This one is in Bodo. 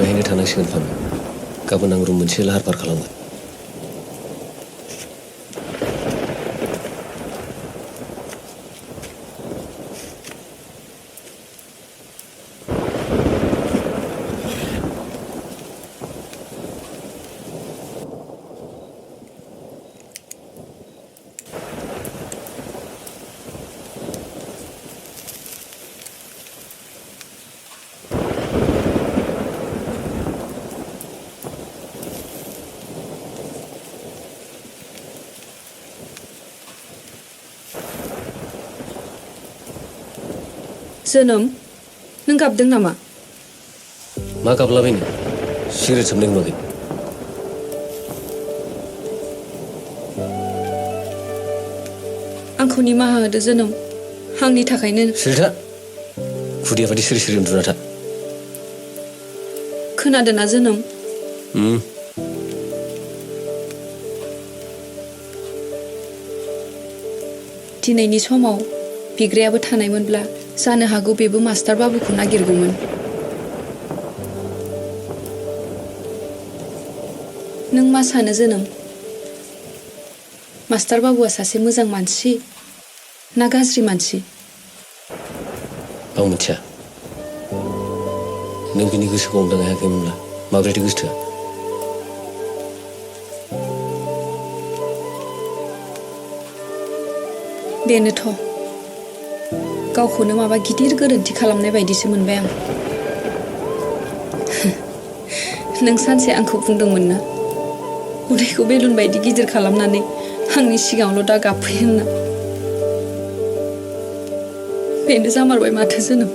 बेहायनो थानांसिगोन फानो गाबोन आं रुम मोनसे लाहार फाहार खालामगोन जोनोम नों गाबदों नामा मा गाबलाबायनो सिगारेट सोबनाय नुवाखै आंखौ निमाहा होदो जोनोम आंनि थाखायनो सिरिथा खुदिया बादि सिरि सिरि उन्दुना था खोनादों ना जोनोम दिनैनि समाव बिग्रायाबो थानायमोनब्ला जानो हागौ बेबो मास्टार बाबुखौ नागिरगौमोन नों मा सानो जोनोम मास्टार बाबुआ सासे मोजां मानसि ना गाज्रि मानसि आं मिथिया नों बिनि गोसोखौ हमदांनो हायाखैमोनब्ला माब्रैथो गोसोथोआ बेनोथ' गावखौनो माबा गिदिर गोरोन्थि खालामनाय बायदिसो मोनबाय आं नों सानसे आंखौ बुंदोंमोन ना उदैखौ बेलुन बायदि गिदिर खालामनानै आंनि सिगाङावल' दा गाबफैयो होनना बेनो जामारबाय माथो जोनोम